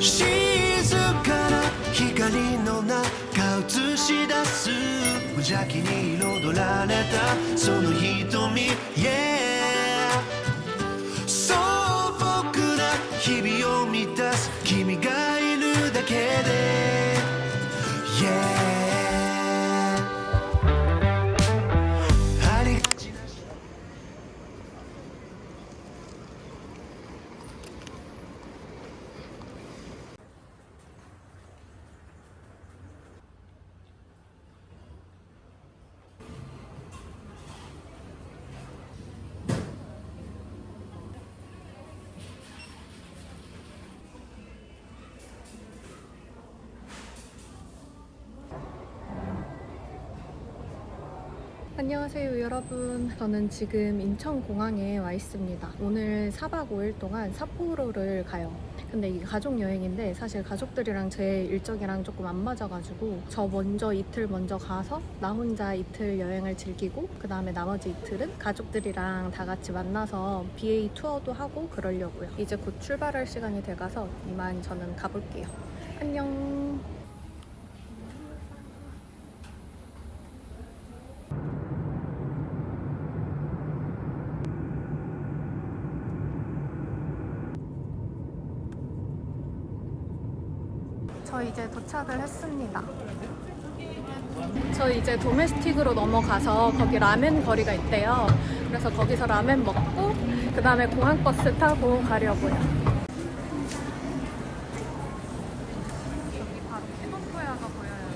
静かな光の中映し出す無邪気に彩られたその瞳 Yeah 素朴な日々を満たす君がいるだけで Yeah ありがちな안녕하세요 여러분. 저는 지금 인천공항에 와 있습니다. 오늘 4박 5일 동안 삿포로를 가요. 근데 이게 가족여행인데 사실 가족들이랑 제 일정이랑 조금 안 맞아가지고 저 먼저 이틀 먼저 가서 나 혼자 이틀 여행을 즐기고 그 다음에 나머지 이틀은 가족들이랑 다 같이 만나서 BA 투어도 하고 그러려고요. 이제 곧 출발할 시간이 돼가서 이만 저는 가볼게요. 안녕. 저 이제 도착을 했습니다. 저 이제 도메스틱으로 넘어가서 거기 라멘 거리가 있대요. 그래서 거기서 라멘 먹고 그 다음에 공항버스 타고 가려고요. 여기 바로 피노코야가 보여요.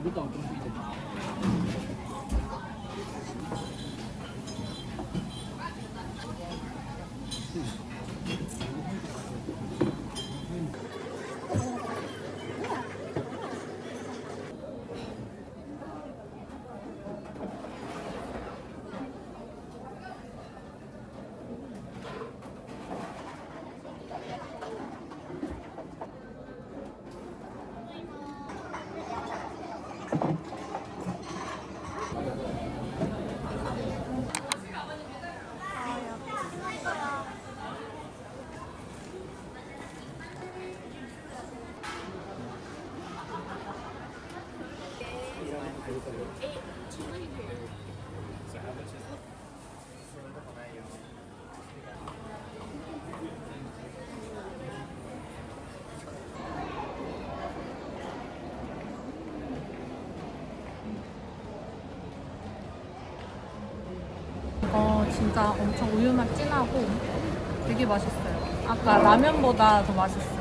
들어오자마자. 진짜 엄청 우유맛 진하고 되게 맛있어요. 아까 라면보다 더 맛있어요.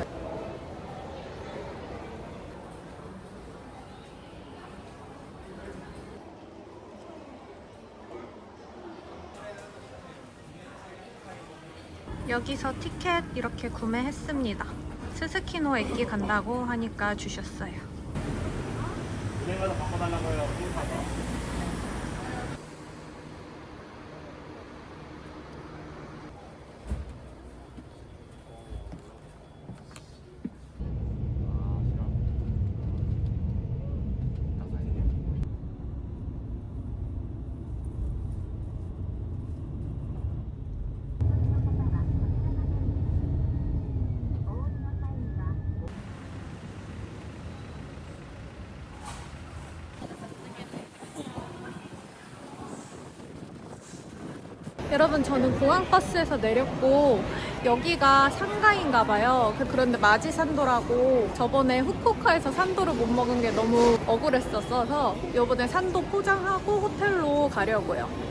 여기서 티켓 이렇게 구매했습니다. 스스키노駅 간다고 하니까 주셨어요. 은행가서 바꿔달라고요. 수입하서. 여러분 저는 공항버스에서 내렸고 여기가 상가인가 봐요. 그런데 마지산도라고 저번에 후쿠오카에서 산도를 못 먹은 게 너무 억울했었어서 이번에 산도 포장하고 호텔로 가려고요.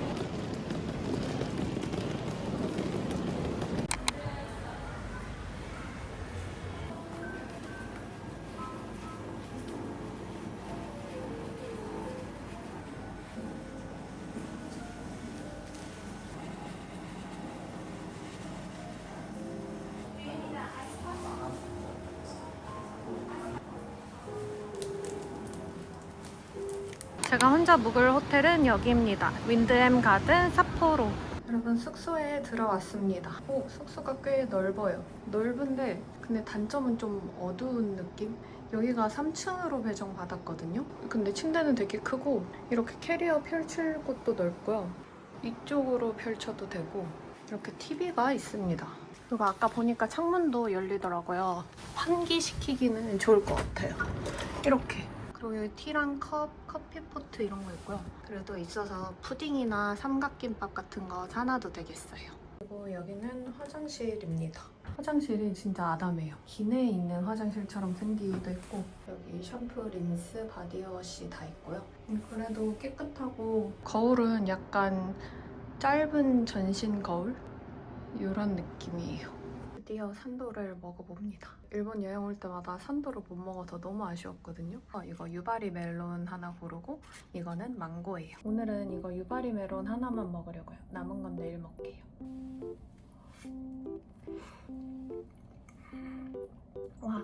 제가 혼자 묵을 호텔은 여기입니다. 윈드햄 가든 삿포로. 여러분 숙소에 들어왔습니다. 오, 숙소가 꽤 넓어요. 넓은데 근데 단점은 좀 어두운 느낌? 여기가 3층으로 배정받았거든요. 근데 침대는 되게 크고 이렇게 캐리어 펼칠 곳도 넓고요. 이쪽으로 펼쳐도 되고 이렇게 TV가 있습니다. 그리고 아까 보니까 창문도 열리더라고요. 환기시키기는 좋을 것 같아요. 이렇게. 그리고 여기 티랑 컵, 커피포트 이런 거 있고요. 그래도 있어서 푸딩이나 삼각김밥 같은 거 사놔도 되겠어요. 그리고 여기는 화장실입니다. 화장실이 진짜 아담해요. 기내에 있는 화장실처럼 생기기도 했고 여기 샴푸, 린스, 바디워시 다 있고요. 그래도 깨끗하고 거울은 약간 짧은 전신 거울? 이런 느낌이에요. 드디어 산도를 먹어봅니다. 일본 여행 올 때마다 산도를 못 먹어서 너무 아쉬웠거든요. 이거 유바리 멜론 하나 고르고 이거는 망고예요. 오늘은 이거 유바리 멜론 하나만 먹으려고요. 남은 건 내일 먹게요. 와,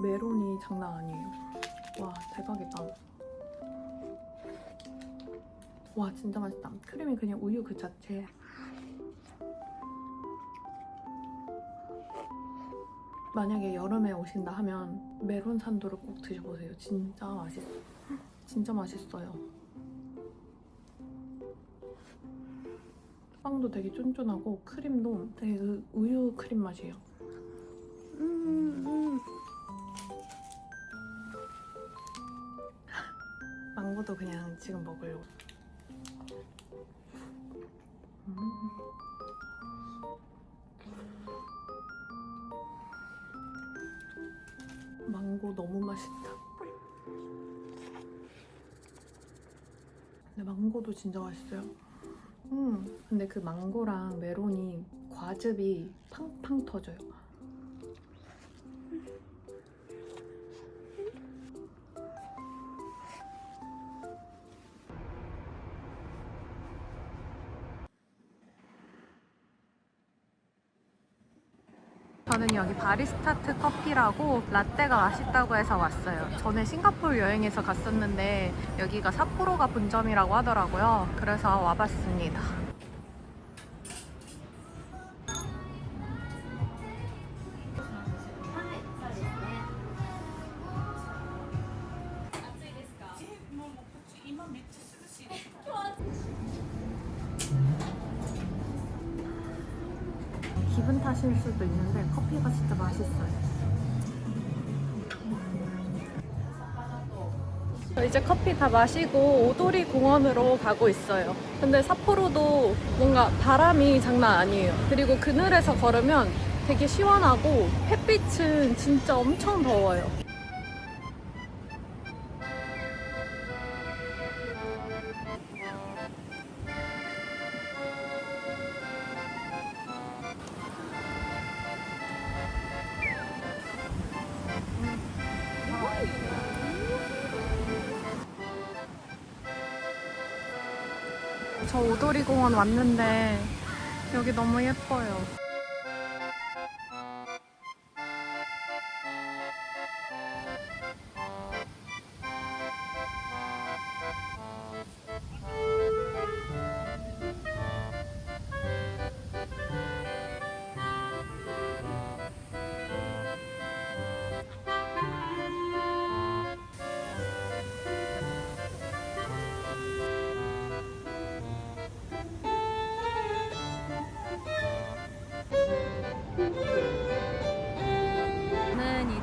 메론이 장난 아니에요. 와, 대박이다. 와, 진짜 맛있다. 크림이 그냥 우유 그 자체야. 만약에 여름에 오신다 하면 메론 산도를 꼭 드셔보세요. 진짜 맛있어요. 진짜 맛있어요. 빵도 되게 쫀쫀하고 크림도 되게 그 우유 크림 맛이에요. 망고도 그냥 지금 먹으려고. 망고 너무 맛있다. 근데 망고도 진짜 맛있어요. 근데 그 망고랑 메론이 과즙이 팡팡 터져요. 저는 여기 바리스타트 커피라고 라떼가 맛있다고 해서 왔어요. 전에 싱가포르 여행에서 갔었는데 여기가 삿포로가 본점이라고 하더라고요. 그래서 와봤습니다. 기분 탓일 수도 있는데 커피가 진짜 맛있어요. 이제 커피 다 마시고 오도리 공원으로 가고 있어요. 근데 삿포로도 뭔가 바람이 장난 아니에요. 그리고 그늘에서 걸으면 되게 시원하고 햇빛은 진짜 엄청 더워요. 저 오도리 공원 왔는데 여기 너무 예뻐요.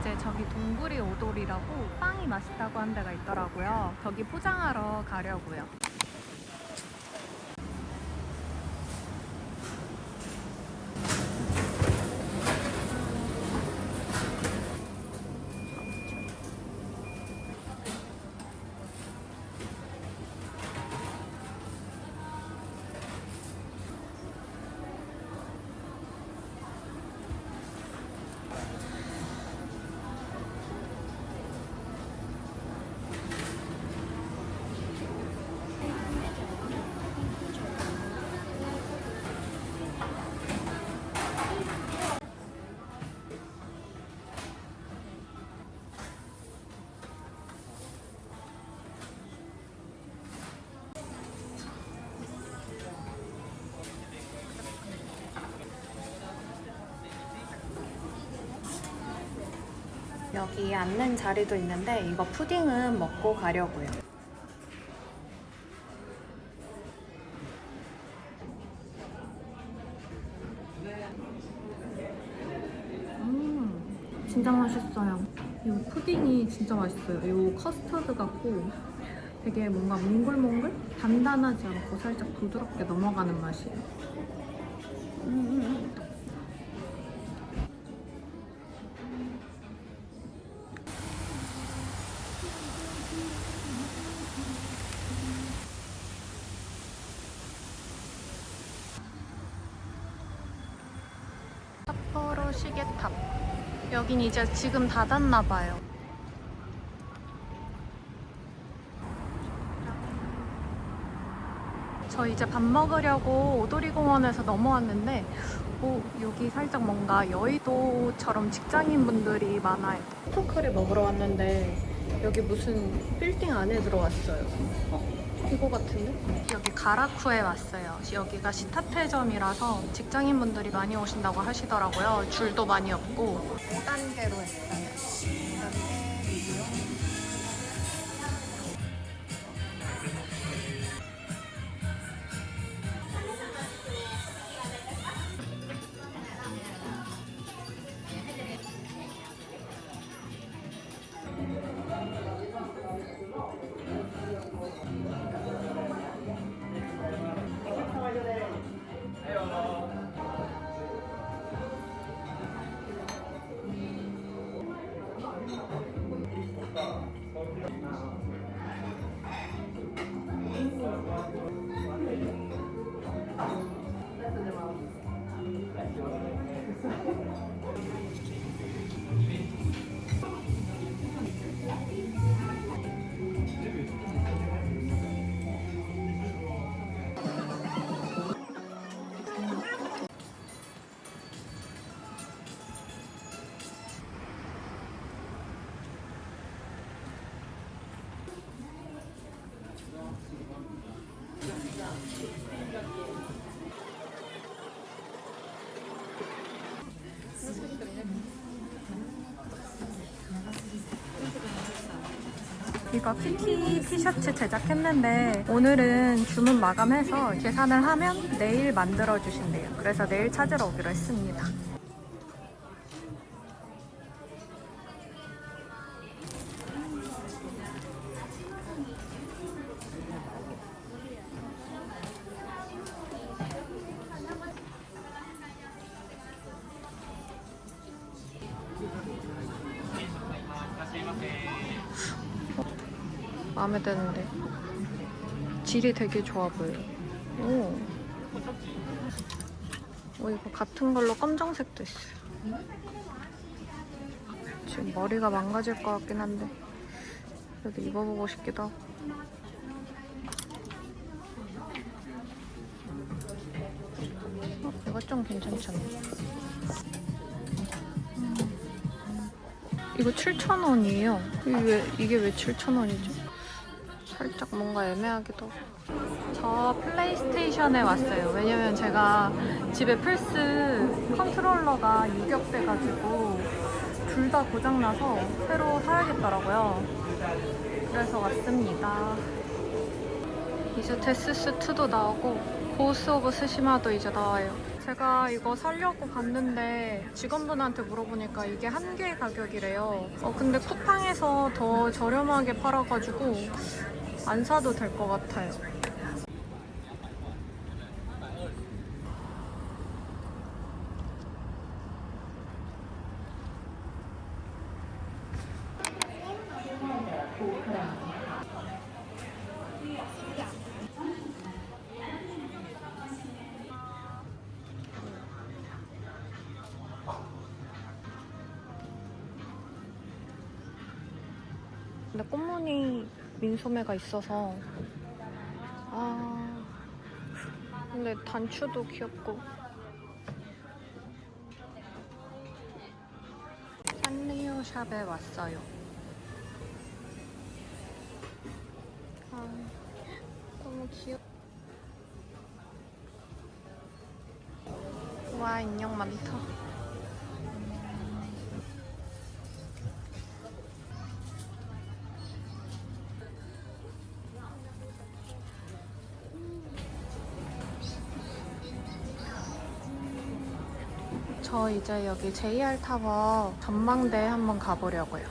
이제 저기 동구리 오돌이라고 빵이 맛있다고 한 데가 있더라고요. 저기 포장하러 가려고요. 여기 앉는 자리도 있는데 이거 푸딩은 먹고 가려고요. 진짜 맛있어요. 이 푸딩이 진짜 맛있어요. 이 커스터드 같고 되게 뭔가 몽글몽글? 단단하지 않고 살짝 부드럽게 넘어가는 맛이에요. 삿포로 시계탑. 여긴 이제 지금 닫았나 봐요. 저 이제 밥 먹으려고 오도리공원에서 넘어왔는데 여기 살짝 뭔가 여의도처럼 직장인분들이 많아요. 푸드커리 먹으러 왔는데 여기 무슨 빌딩 안에 들어왔어요. 이거 같은데? 여기 가라쿠에 왔어요. 여기가 시타테점이라서 직장인분들이 많이 오신다고 하시더라고요. 줄도 많이 없고 5단계로 했어요. 이거 키티 티셔츠 제작했는데 오늘은 주문 마감해서 계산을 하면 내일 만들어 주신대요. 그래서 내일 찾으러 오기로 했습니다. 마음에 드는데 질이 되게 좋아 보여요. 이거 같은 걸로 검정색도 있어요. 지금 머리가 망가질 것 같긴 한데 그래도 입어보고 싶기도 하고. 이거 좀 괜찮잖아. 이거 7,000원이에요. 이게 왜 7,000원이죠? 살짝 뭔가 애매하기도 하고. 저 플레이스테이션에 왔어요. 왜냐면 제가 집에 플스 컨트롤러가 유격돼가지고 둘 다 고장나서 새로 사야겠더라고요. 그래서 왔습니다. 이제 데스스2도 나오고 고스 오브 스시마도 이제 나와요. 제가 이거 사려고 갔는데 직원분한테 물어보니까 이게 한 개 가격이래요. 근데 쿠팡에서 더 저렴하게 팔아가지고 안 사도 될 것 같아요. 근데 꽃무늬 민소매가 있어서 근데 단추도 귀엽고. 산리오 샵에 왔어요. 너무 귀엽. 와, 인형 많다. 저 이제 여기 JR 타워 전망대 한번 가보려고요.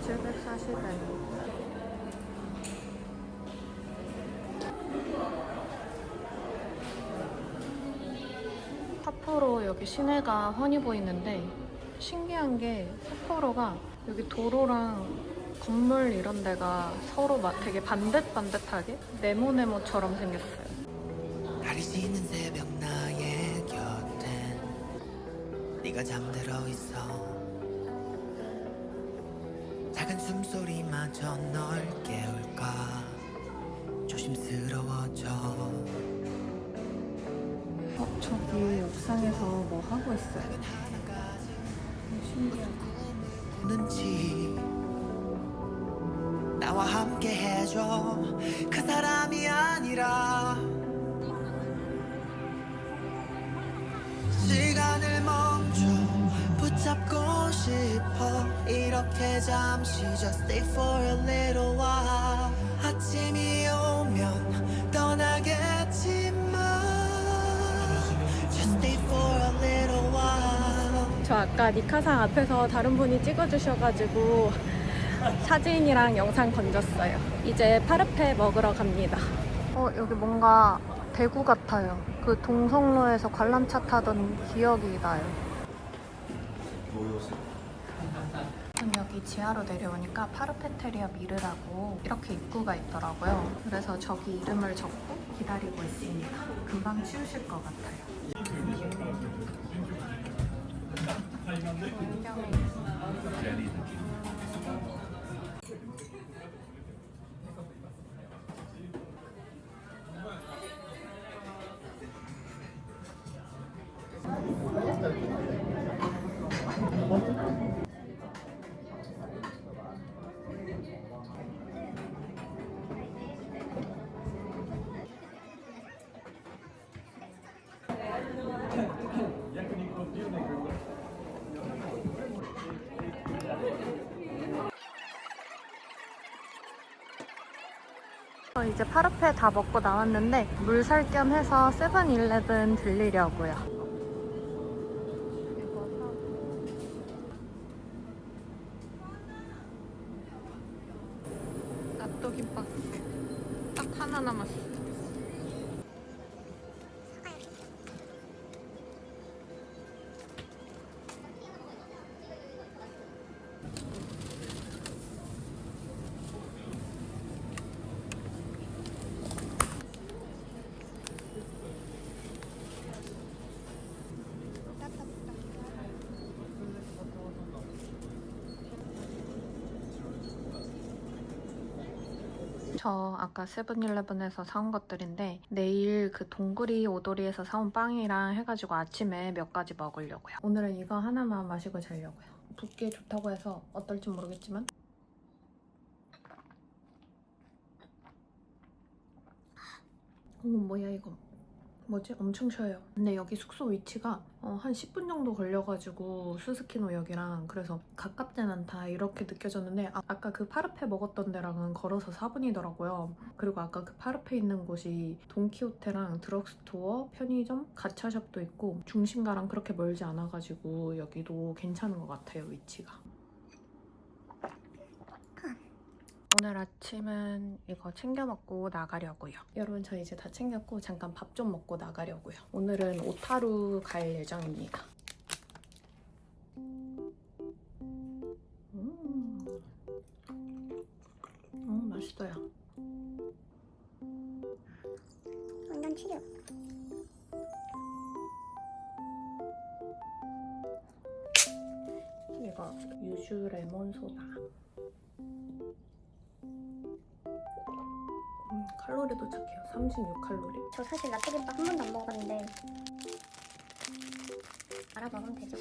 740엔. 삿포로 여기 시내가 훤히 보이는데 신기한 게 삿포로가 여기 도로랑 건물 이런 데가 서로 막 되게 반듯반듯하게 네모네모처럼 생겼어요. 달이 지는 새벽 나의 곁엔 네가 잠들어 있어. 작은 숨소리마저 널 깨울까 조심스러워져. 저기 옥상에서 뭐 하고 있어요. 신기하다. 눈치 나와 함께 해줘. 그 사람이 아니라 시간을 멈춰 붙잡고 싶어. 이렇게 잠시 just stay for a little while. 아침이 오면 떠나겠지만 just stay for a little while. 저 아까 니카상 앞에서 다른 분이 찍어주셔가지고 사진이랑 영상 건졌어요. 이제 파르페 먹으러 갑니다. 여기 뭔가 대구 같아요. 그 동성로에서 관람차 타던 기억이 나요. 여기 지하로 내려오니까 파르페테리아 미르라고 이렇게 입구가 있더라고요. 그래서 저기 이름을 적고 기다리고 있습니다. 금방 치우실 것 같아요. 이제 파르페 다 먹고 나왔는데 물 살 겸 해서 세븐일레븐 들리려고요. 나또 김밥 딱 하나 남았어. 저 아까 세븐일레븐에서 사온 것들인데 내일 그 동그리 오도리에서 사온 빵이랑 해가지고 아침에 몇 가지 먹으려고요. 오늘은 이거 하나만 마시고 자려고요. 붓기에 좋다고 해서 어떨지 모르겠지만 뭐야 이거. 뭐지? 엄청 쉬어요. 근데 여기 숙소 위치가 한 10분 정도 걸려가지고 스스키노역이랑 그래서 가깝진 않다 이렇게 느껴졌는데 아까 그 파르페 먹었던 데랑은 걸어서 4분이더라고요. 그리고 아까 그 파르페 있는 곳이 돈키호테랑 드럭스토어, 편의점, 가차샵도 있고 중심가랑 그렇게 멀지 않아가지고 여기도 괜찮은 것 같아요, 위치가. 오늘 아침은 이거 챙겨 먹고 나가려고요. 여러분 저 이제 다 챙겼고 잠깐 밥 좀 먹고 나가려고요. 오늘은 오타루 갈 예정입니다. 맛있어요. 완전 치료. 이거 유주 레몬 소다. 칼로리도 착해요. 36칼로리. 저 사실 나초김밥 한 번도 안 먹어봤는데 알아먹으면 되죠.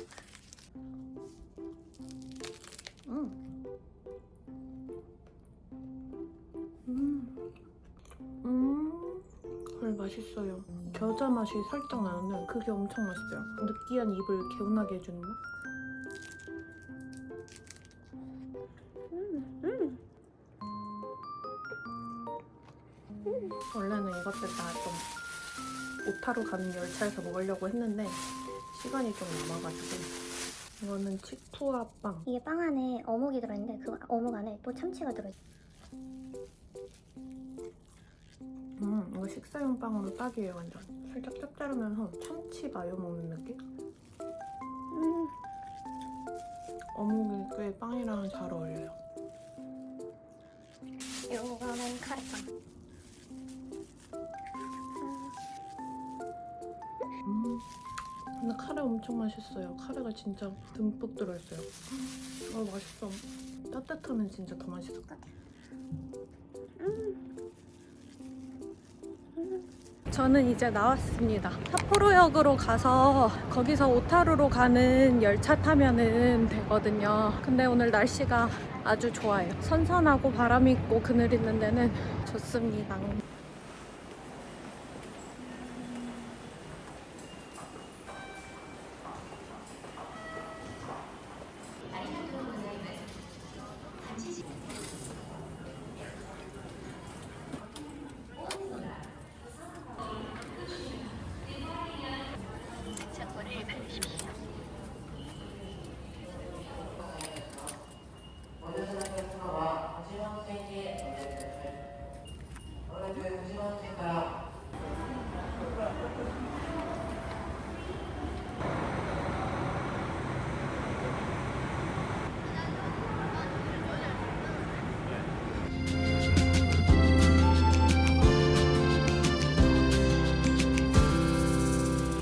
헐 맛있어요. 겨자 맛이 살짝 나는데 그게 엄청 맛있어요. 느끼한 입을 개운하게 해주는 맛. 원래는 이것들 다 좀 오타루 가는 열차에서 먹으려고 했는데 시간이 좀 남아가지고 이거는 치쿠아 빵. 이게 빵 안에 어묵이 들어있는데 그 어묵 안에 또 참치가 들어있어. 이거 식사용 빵으로 딱이에요 완전. 살짝 짭짤하면서 참치 마요 먹는 느낌? 어묵이 꽤 빵이랑 잘 어울려요. 이거는 카레빵. 근데 카레 엄청 맛있어요. 카레가 진짜 듬뿍 들어있어요. 맛있어. 따뜻하면 진짜 더 맛있을 것 같아요. 저는 이제 나왔습니다. 삿포로역으로 가서 거기서 오타루로 가는 열차 타면은 되거든요. 근데 오늘 날씨가 아주 좋아요. 선선하고 바람 있고 그늘 있는 데는 좋습니다.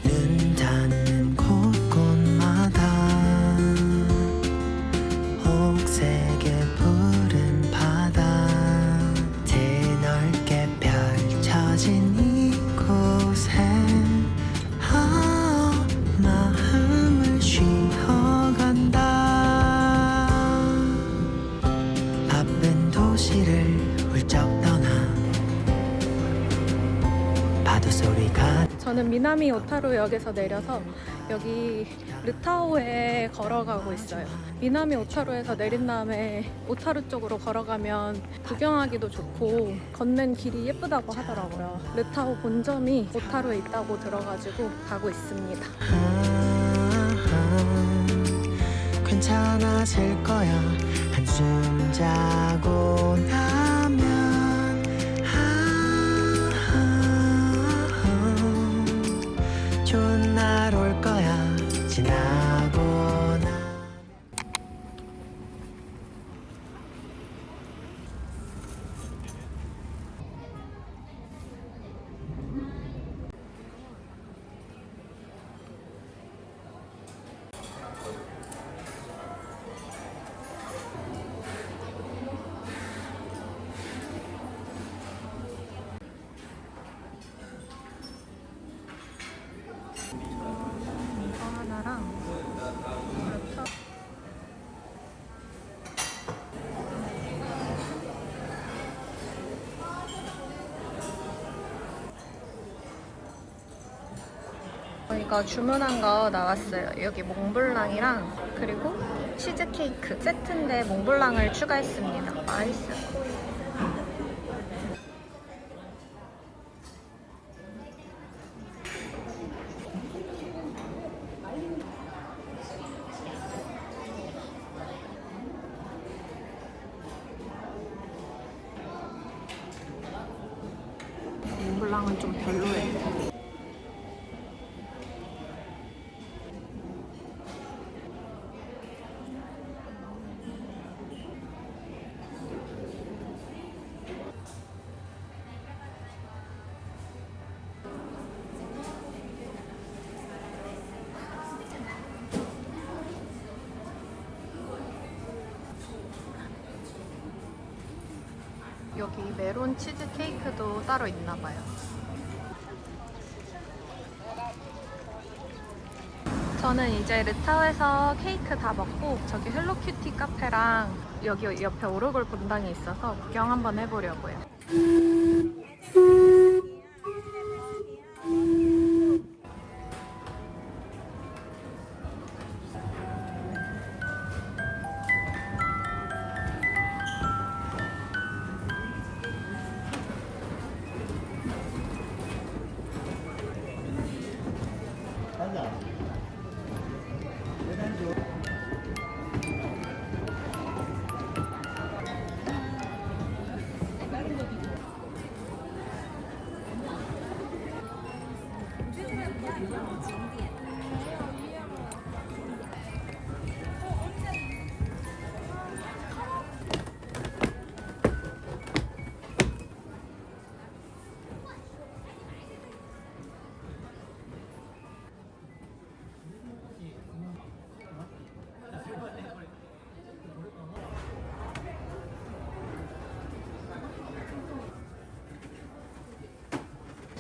눈 닿는 곳곳마다 옥색의 푸른 바다 드넓게 펼쳐진 이곳에 마음을 쉬어간다. 바쁜 도시를 훌쩍 떠나 파도 소리가 저는 미나미 오타루역에서 내려서 여기 르타오에 걸어가고 있어요. 미나미 오타루에서 내린 다음에 오타루 쪽으로 걸어가면 구경하기도 좋고 걷는 길이 예쁘다고 하더라고요. 르타오 본점이 오타루에 있다고 들어가지고 가고 있습니다. 괜찮아질 거야. 한숨 자고 나면 좋은 날 올 거야. 지나고 나 이거 하나랑 저희가 주문한 거 나왔어요. 여기 몽블랑이랑 그리고 치즈케이크 세트인데 몽블랑을 추가했습니다. 맛있어요. 몽블랑은 좀 별로예요. 여기 메론 치즈 케이크도 따로 있나 봐요. 저는 이제 르타오에서 케이크 다 먹고 저기 헬로큐티 카페랑 여기 옆에 오르골 본당이 있어서 구경 한번 해보려고요.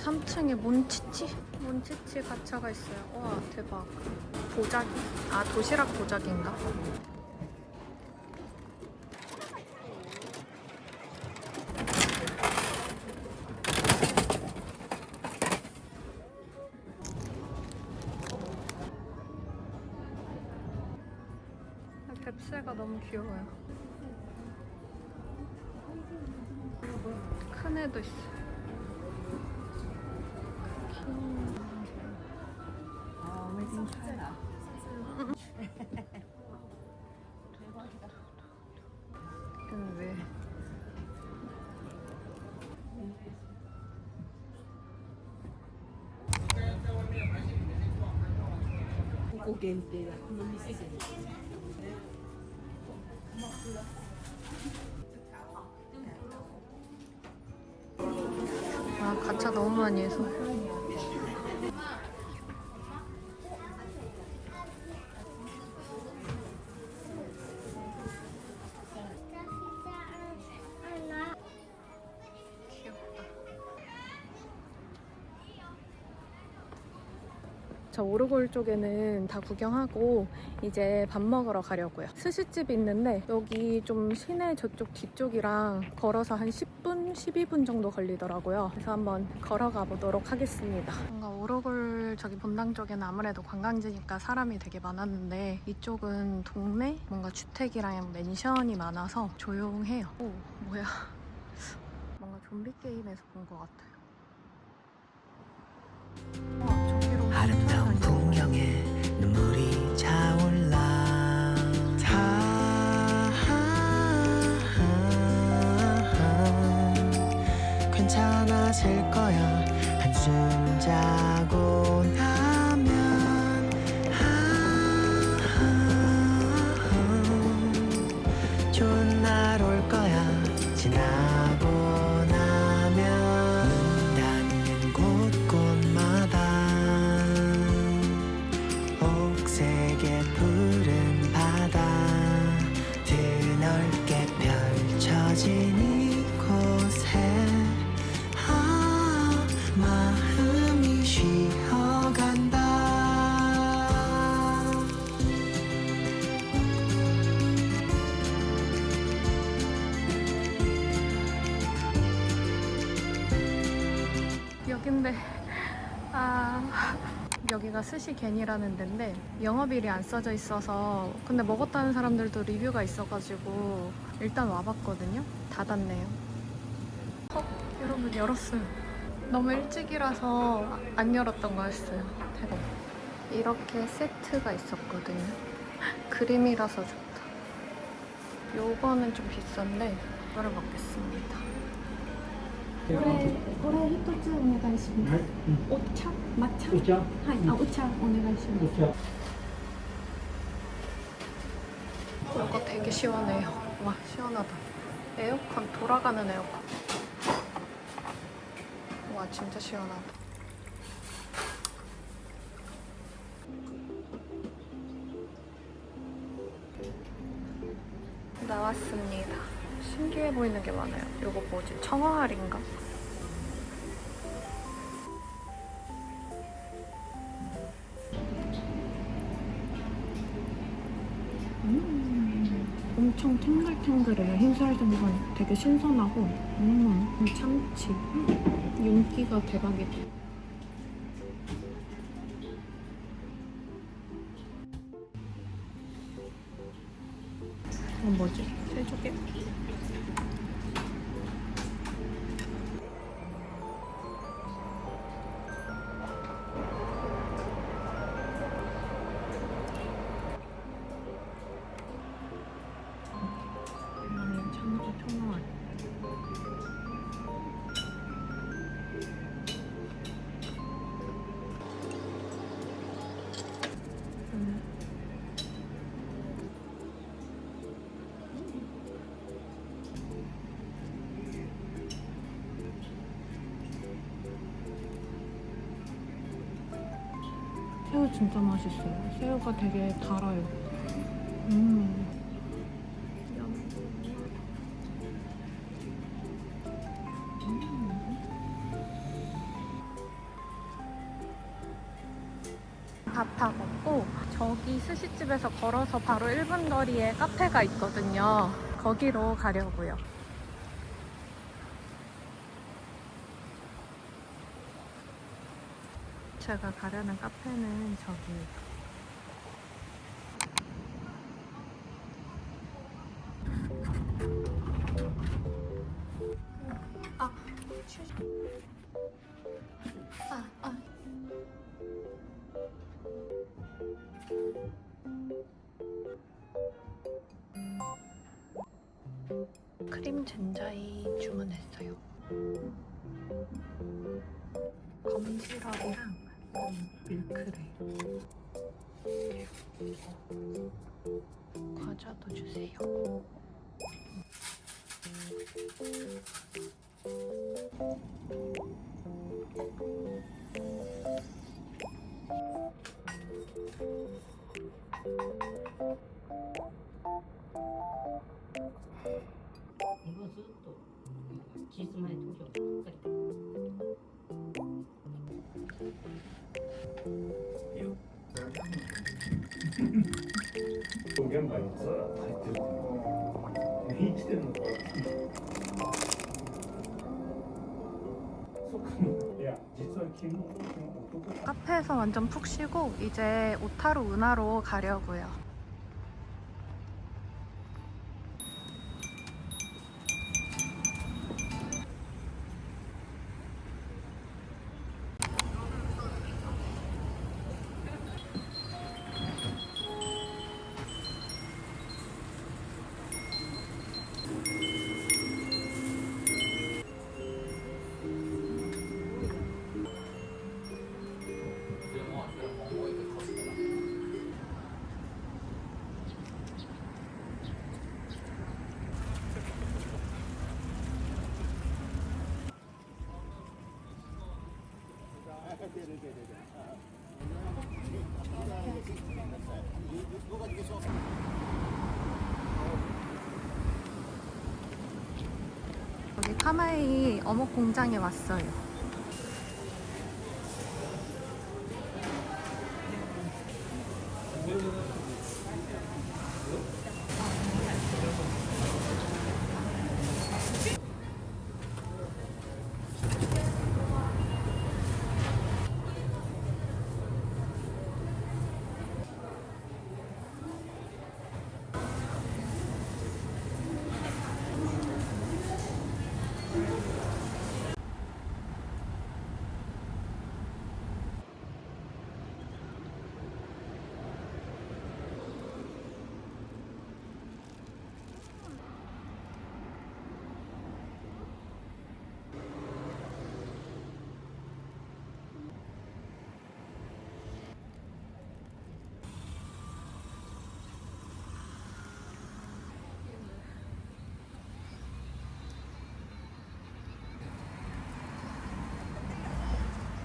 3층에 몬치치 가차가 있어요. 와 대박. 도자기. 아 도시락 도자기인가? 뱁새가 너무 귀여워요. 큰 애도 있어요. 이건 왜? 아 가차 너무 많이 해서. 저 오르골 쪽에는 다 구경하고 이제 밥 먹으러 가려고요. 스시집이 있는데 여기 좀 시내 저쪽 뒤쪽이랑 걸어서 한 10분, 12분 정도 걸리더라고요. 그래서 한번 걸어가 보도록 하겠습니다. 뭔가 오르골 저기 본당 쪽에는 아무래도 관광지니까 사람이 되게 많았는데 이쪽은 동네? 뭔가 주택이랑 맨션이 많아서 조용해요. 오, 뭐야. 뭔가 좀비 게임에서 본 것 같아요. 아름다운 풍경에 눈물이 차올라 괜찮아질 거야 한숨 자고 나면 좋은 날 올 거야 지나고 나면 문 닫는 곳곳마다 옥색의 푸른 바다 드넓게 펼쳐진 이곳에 마음이 쉬어간다. 여긴데 여기가 스시겐이라는 데인데 영업일이 안 써져 있어서 근데 먹었다는 사람들도 리뷰가 있어가지고 일단 와봤거든요. 닫았네요. 여러분 열었어요. 너무 일찍이라서 안 열었던 거였어요. 대박. 이렇게 세트가 있었거든요. 그림이라서 좋다. 요거는 좀 비싼데 이거를 먹겠습니다. これ一つお願いします。お茶、抹茶。お茶。はい、お茶お願いします。 이거 되게 시원해요. 와 시원하다. 에어컨 돌아가는 에어컨. 와 진짜 시원하다. 나왔습니다. 신기해 보이는 게 많아요. 이거 뭐지? 청어알인가? 엄청 탱글탱글해요. 흰살 생선 되게 신선하고 이 참치 윤기가 대박이다. 이건 뭐지? 새조개? 참치 청어알. 새우 진짜 맛있어요. 새우가 되게 달아요. 저기 스시집에서 걸어서 바로 1분 거리에 카페가 있거든요. 거기로 가려고요. 제가 가려는 카페는 저기예요. 크림 젠자이 주문했어요. 검지럽이랑 밀크레. 과자도 주세요. 이거ずっと期日前投票されて現場にずっと入ってるっていう。生きてるのか。そうかも。いや、実は昨日男。 카페에서 완전 푹 쉬고 이제 오타루 운하로 가려고요. 여기 카마이 어묵 공장에 왔어요.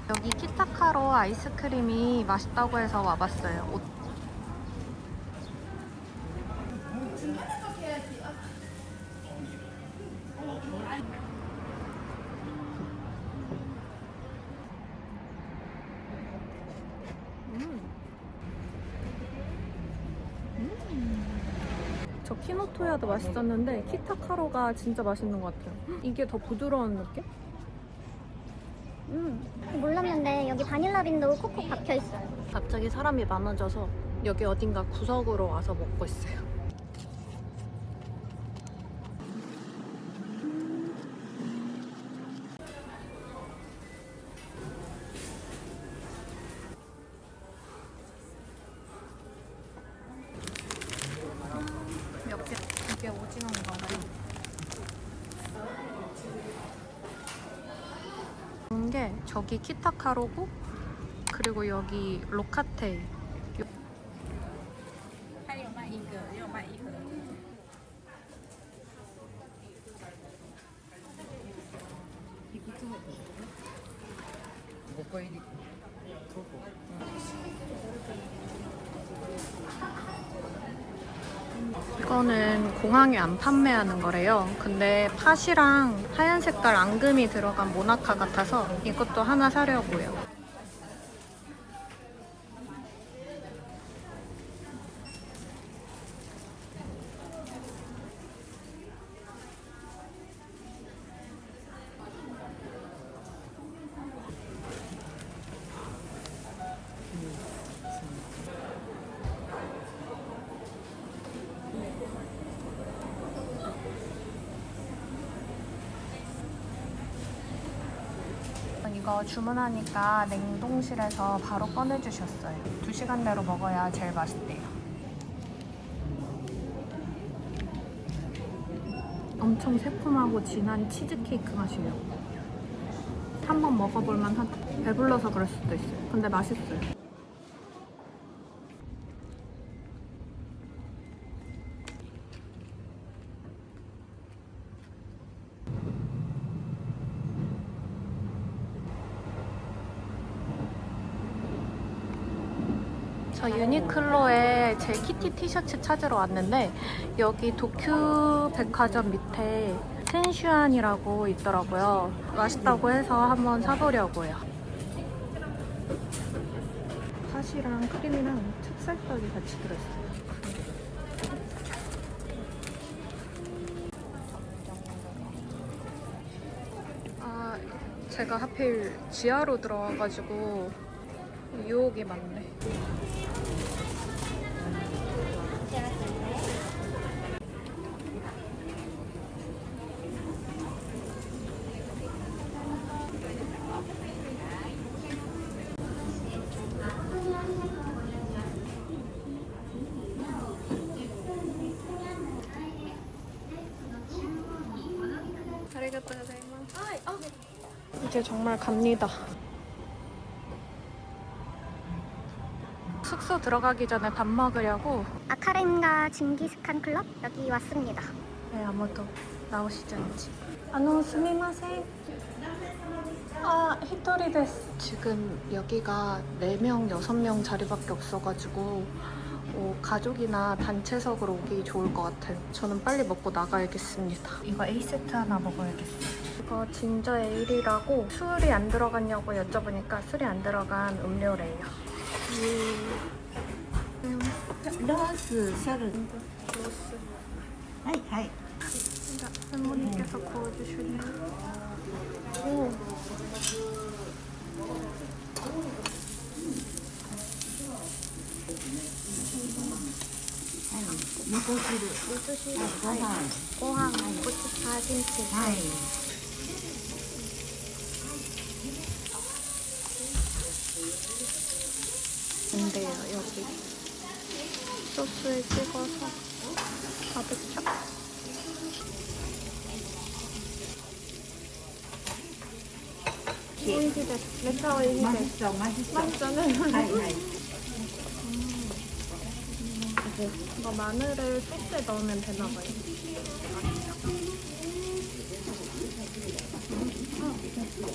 여기 키타카로 아이스크림이 맛있다고 해서 와봤어요. 저 키노토야도 맛있었는데 키타카로가 진짜 맛있는 것 같아요. 이게 더 부드러운 느낌? 몰랐는데 여기 바닐라 빈도 콕콕 박혀 있어요. 갑자기 사람이 많아져서 여기 어딘가 구석으로 와서 먹고 있어요. 이게 오징어인가 봐요. 이게 저기 키타카로고 그리고 여기 로카테이. 이거는 공항에 안 판매하는 거래요. 근데 팥이랑 하얀 색깔 앙금이 들어간 모나카 같아서 이것도 하나 사려고요. 이거 주문하니까 냉동실에서 바로 꺼내주셨어요. 2시간 내로 먹어야 제일 맛있대요. 엄청 새콤하고 진한 치즈케이크 맛이에요. 한번 먹어볼만 하다. 배불러서 그럴 수도 있어요. 근데 맛있어요. 저 유니클로에 제 키티 티셔츠 찾으러 왔는데 여기 도쿄 백화점 밑에 센슈안이라고 있더라고요. 맛있다고 해서 한번 사보려고요. 팥이랑 크림이랑 찹쌀떡이 같이 들어있어요. 아, 제가 하필 지하로 들어와가지고 유혹이 많네. 이제 정말 갑니다. 숙소 들어가기 전에 밥 먹으려고. 아카렘과 징기스칸 클럽 여기 왔습니다. 네, 아무도 나오시지 않지. 스미마셍. 히토리 데스. 지금 여기가 4명, 6명 자리밖에 없어가지고 가족이나 단체석으로 오기 좋을 것 같아요. 저는 빨리 먹고 나가야겠습니다. 이거 A세트 하나 먹어야겠어요. 이거 진저 에일이라고 술이 안 들어갔냐고 여쭤보니까 술이 안 들어간 음료래요. 로스 샐러드. 로스. 하이. 할머니께서 구워주시네요. 오. 미소汁 고항 고추파 김치. 근데요, 여기 소스에 찍어서 가득 쫙. 오이시 데스. 메타 오이시 데스. 맛있어요. 이거 마늘을 소스에 넣으면 되나봐요.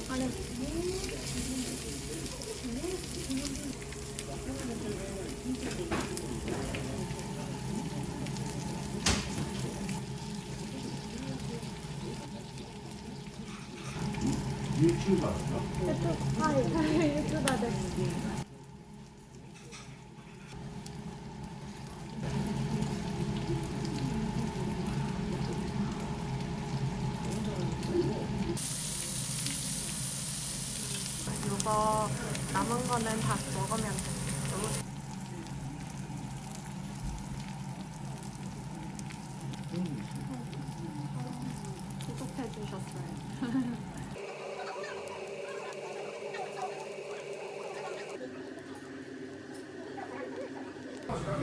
안에. 유튜브 왔어? 유튜버 데스. 이거 남은 거는 다 먹으면 돼. 구독해 주셨어요.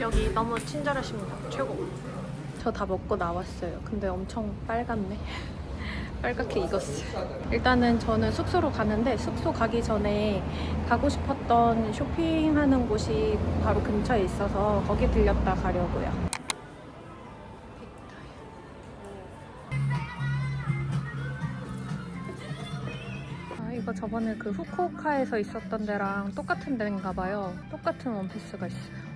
여기 너무 친절하십니다. 최고. 저 다 먹고 나왔어요. 근데 엄청 빨갛네. 빨갛게 익었어요. 일단은 저는 숙소로 가는데 숙소 가기 전에 가고 싶었던 쇼핑하는 곳이 바로 근처에 있어서 거기 들렸다 가려고요. 이거 저번에 그 후쿠오카에서 있었던 데랑 똑같은 데인가 봐요. 똑같은 원피스가 있어요.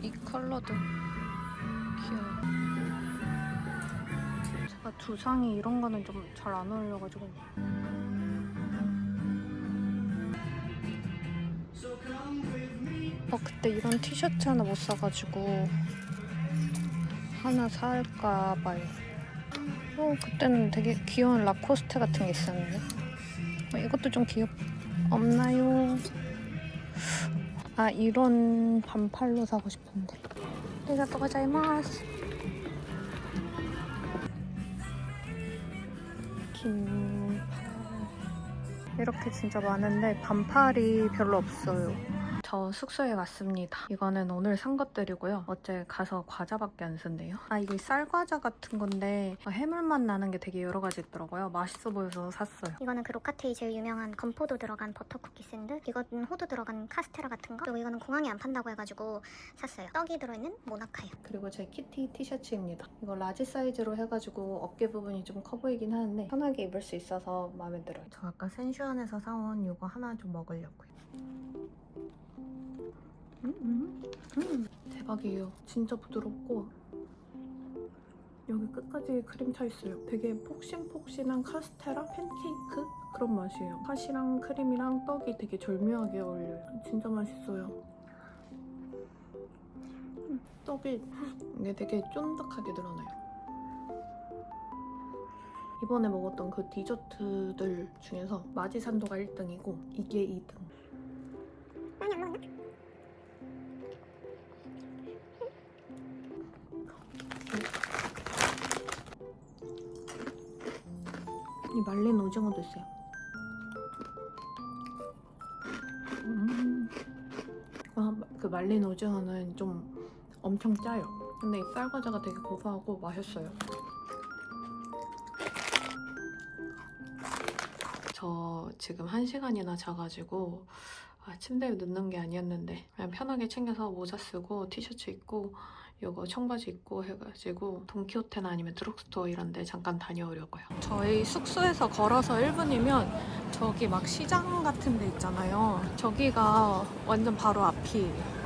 이 컬러도 귀여워. 제가 두상이 이런 거는 좀 잘 안 어울려가지고. 그때 이런 티셔츠 하나 못 사가지고 하나 살까 봐요. 그때는 되게 귀여운 라코스테 같은 게 있었는데. 이것도 좀 없나요? 이런 반팔로 사고 싶은데. 아리가또 고자이마스. 긴팔 이렇게 진짜 많은데 반팔이 별로 없어요. 저 숙소에 왔습니다. 이거는 오늘 산 것들이고요. 어제 가서 과자밖에 안 샀네요. 아, 이거 쌀과자 같은 건데 해물맛 나는 게 되게 여러 가지 있더라고요. 맛있어 보여서 샀어요. 이거는 그 로카테이 제일 유명한 건포도 들어간 버터 쿠키 샌드. 이거는 호두 들어간 카스테라 같은 거. 그리고 이거는 공항에 안 판다고 해가지고 샀어요. 떡이 들어있는 모나카요. 그리고 제 키티 티셔츠입니다. 이거 라지 사이즈로 해가지고 어깨 부분이 좀 커 보이긴 하는데 편하게 입을 수 있어서 마음에 들어요. 저 아까 센슈안에서 사온 이거 하나 좀 먹으려고요. 대박이에요. 진짜 부드럽고 여기 끝까지 크림 차 있어요. 되게 폭신폭신한 카스테라 팬케이크 그런 맛이에요. 팥이랑 크림이랑 떡이 되게 절묘하게 어울려요. 진짜 맛있어요. 떡이 이게 되게 쫀득하게 늘어나요. 이번에 먹었던 그 디저트들 중에서 마지산도가 1등이고 이게 2등. 많이 안 먹었나? 이 말린 오징어도 있어요. 그 말린 오징어는 좀 엄청 짜요. 근데 이 쌀과자가 되게 고소하고 맛있어요. 저 지금 1시간이나 자가지고 침대에 눕는 게 아니었는데 그냥 편하게 챙겨서 모자 쓰고 티셔츠 입고 이거 청바지 입고 해가지고 돈키호테나 아니면 드럭스토어 이런 데 잠깐 다녀오려고요. 저희 숙소에서 걸어서 1분이면 저기 막 시장 같은 데 있잖아요. 저기가 완전 바로 앞이에요.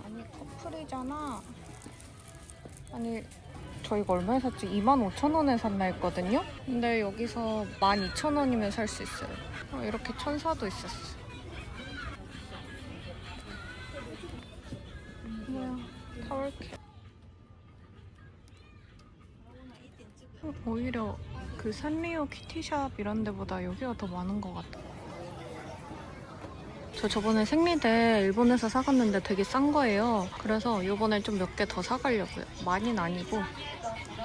아니 커플이잖아. 아니 저 이거 얼마에 샀지? 25,000원에 샀나 했거든요? 근데 여기서 12,000원이면 살 수 있어요. 이렇게 천사도 있었어. 뭐야 타월캡. 오히려 그 산리오 키티샵 이런 데보다 여기가 더 많은 것 같아. 저 저번에 생리대 일본에서 사갔는데 되게 싼 거예요. 그래서 이번에 좀 몇 개 더 사가려고요. 많이는 아니고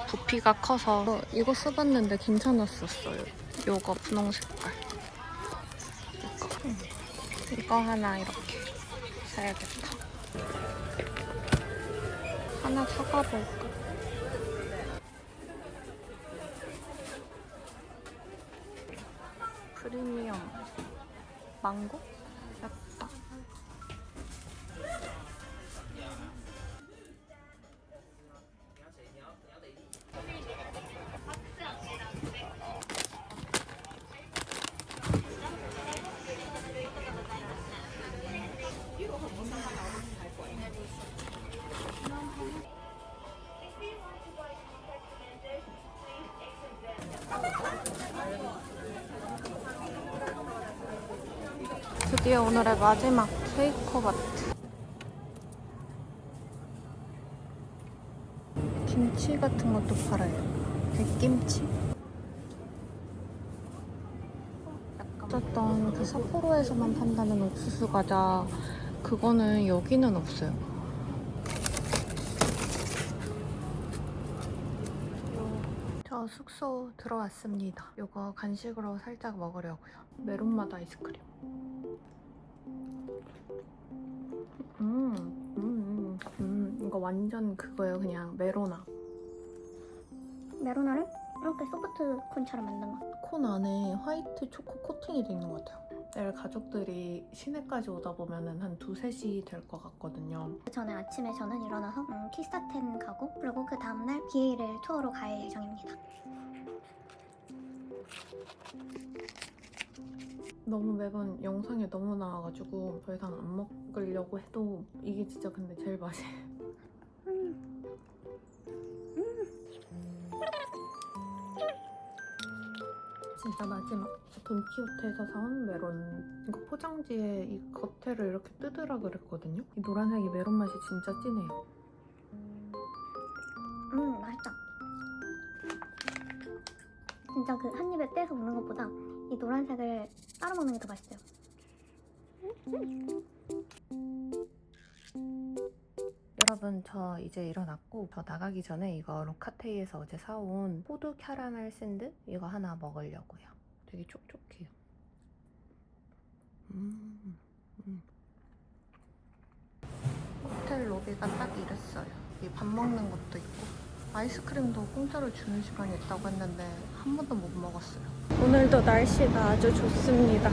부피가 커서 이거 써봤는데 괜찮았었어요. 이거 분홍 색깔. 이거 하나 이렇게 사야겠다. 하나 사가볼까? 프리미엄 망고? 였다. 드디어 오늘의 마지막 세이코마트. 김치 같은 것도 팔아요. 백김치? 어쨌든 그 삿포로에서만 판다는 옥수수 과자 그거는 여기는 없어요. 저 숙소 들어왔습니다. 이거 간식으로 살짝 먹으려고요. 메론맛 아이스크림. 이거 완전 그거예요. 그냥 메로나. 메로나를 이렇게 소프트 콘처럼 만든 거. 콘 안에 화이트 초코 코팅이 돼 있는 것 같아요. 내일 가족들이 시내까지 오다 보면은 한 2-3시 될 것 같거든요. 그 전에 아침에 저는 일어나서 키스타텐 가고 그리고 그 다음날 비에이를 투어로 갈 예정입니다. 너무 매번 영상에 너무 나와가지고 더 이상 안 먹으려고 해도 이게 진짜 근데 제일 맛이에요. 진짜 마지막 돈키호테에서 사온 메론. 이거 포장지에 이 겉에를 이렇게 뜯으라 그랬거든요. 이 노란색이 메론 맛이 진짜 진해요. 맛있다. 진짜 그 한 입에 떼서 먹는 것보다 이 노란색을 따로 먹는 게 더 맛있어요. 여러분 저 이제 일어났고 저 나가기 전에 이거 로카테이에서 어제 사온 호두 캐러멜 샌드 이거 하나 먹으려고요. 되게 촉촉해요. 호텔 로비가 딱 이랬어요. 여기 밥 먹는 것도 있고 아이스크림도 공짜로 주는 시간이 있다고 했는데 한 번도 못 먹었어요. 오늘도 날씨가 아주 좋습니다.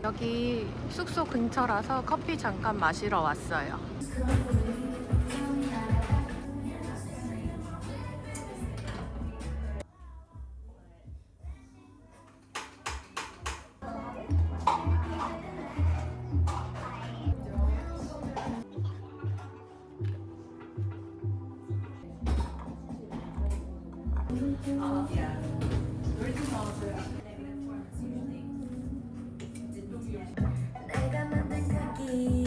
여기 숙소 근처라서 커피 잠깐 마시러 왔어요. 내가 만든 크기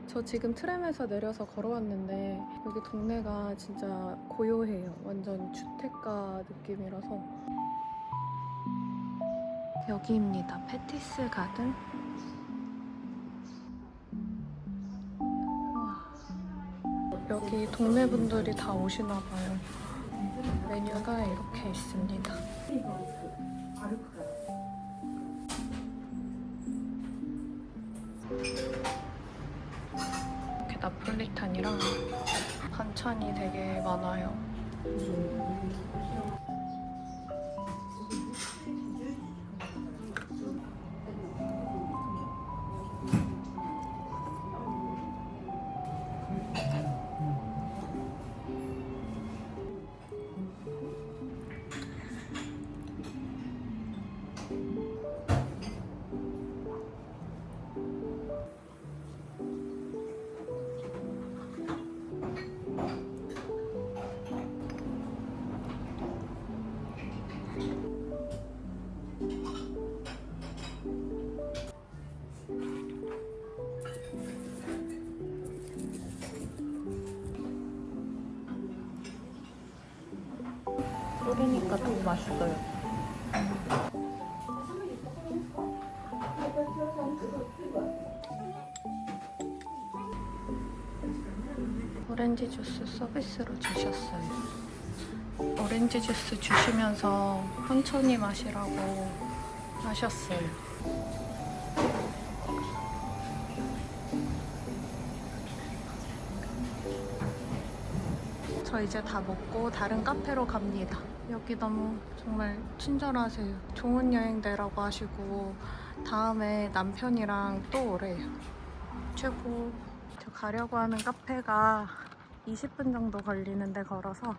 저 지금 트램에서 내려서 걸어왔는데 여기 동네가 진짜 고요해요. 완전 주택가 느낌이라서. 여기입니다. 패티스 가든. 우와. 여기 동네 분들이 다 오시나 봐요. 메뉴가 이렇게 있습니다. 이렇게 나폴리탄이랑 반찬이 되게 많아요. 끓이니까 더 맛있어요. 오렌지 주스 서비스로 주셨어요. 오렌지 주스 주시면서 천천히 마시라고 하셨어요. 저 이제 다 먹고 다른 카페로 갑니다. 여기 너무 정말 친절하세요. 좋은 여행 되라고 하시고 다음에 남편이랑 또 오래요. 최고. 저 가려고 하는 카페가 20분 정도 걸리는데 걸어서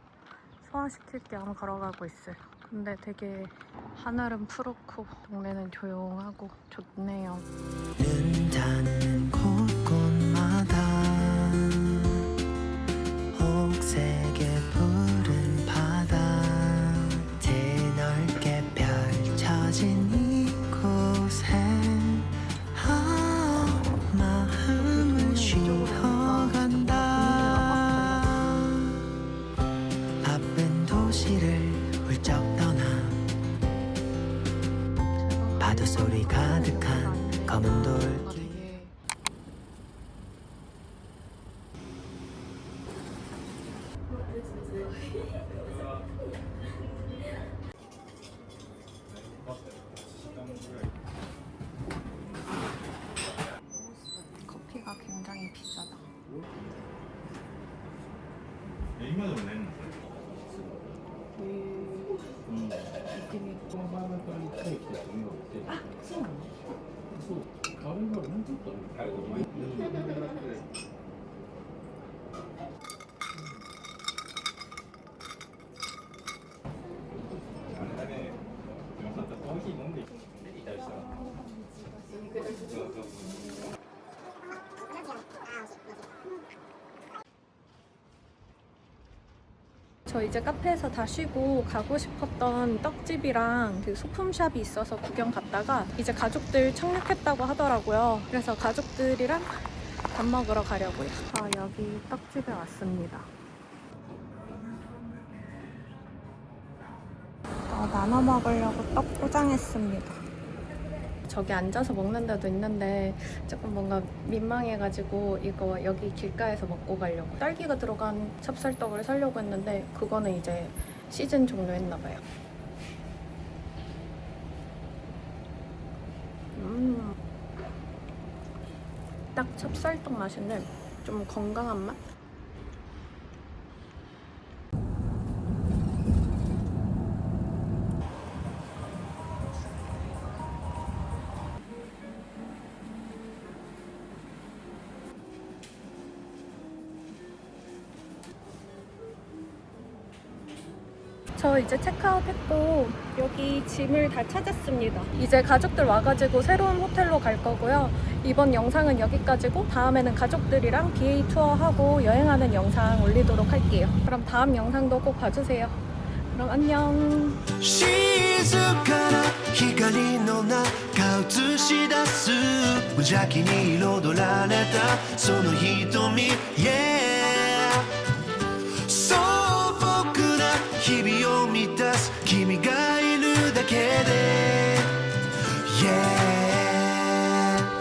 소화시킬 겸 걸어가고 있어요. 근데 되게 하늘은 푸르고 동네는 조용하고 좋네요. 눈 닿는 곳곳마다 oc색의 푸른 바다 드넓게 펼쳐진 이곳에 마음을 쉬어간다. 바쁜 도시를 훌쩍 떠나 파도 소리 가득한 검은 돌길. 커피가 굉장히 비싸다. 저 이제 카페에서 다 쉬고 가고 싶었던 떡집이랑 그 소품샵이 있어서 구경 갔다가 이제 가족들 착륙했다고 하더라고요. 그래서 가족들이랑 밥 먹으러 가려고요. 여기 떡집에 왔습니다. 나눠 먹으려고 떡 포장했습니다. 저기 앉아서 먹는 데도 있는데 조금 뭔가 민망해가지고 이거 여기 길가에서 먹고 가려고. 딸기가 들어간 찹쌀떡을 사려고 했는데 그거는 이제 시즌 종료했나봐요. 딱 찹쌀떡 맛인데 좀 건강한 맛? 저 이제 체크아웃 했고 여기 짐을 다 찾았습니다. 이제 가족들 와가지고 새로운 호텔로 갈 거고요. 이번 영상은 여기까지고 다음에는 가족들이랑 BA 투어하고 여행하는 영상 올리도록 할게요. 그럼 다음 영상도 꼭 봐주세요. 그럼 안녕. 静かな光の中映し出す無邪気に彩られたその瞳 Yeah 素朴な日々を満たす君が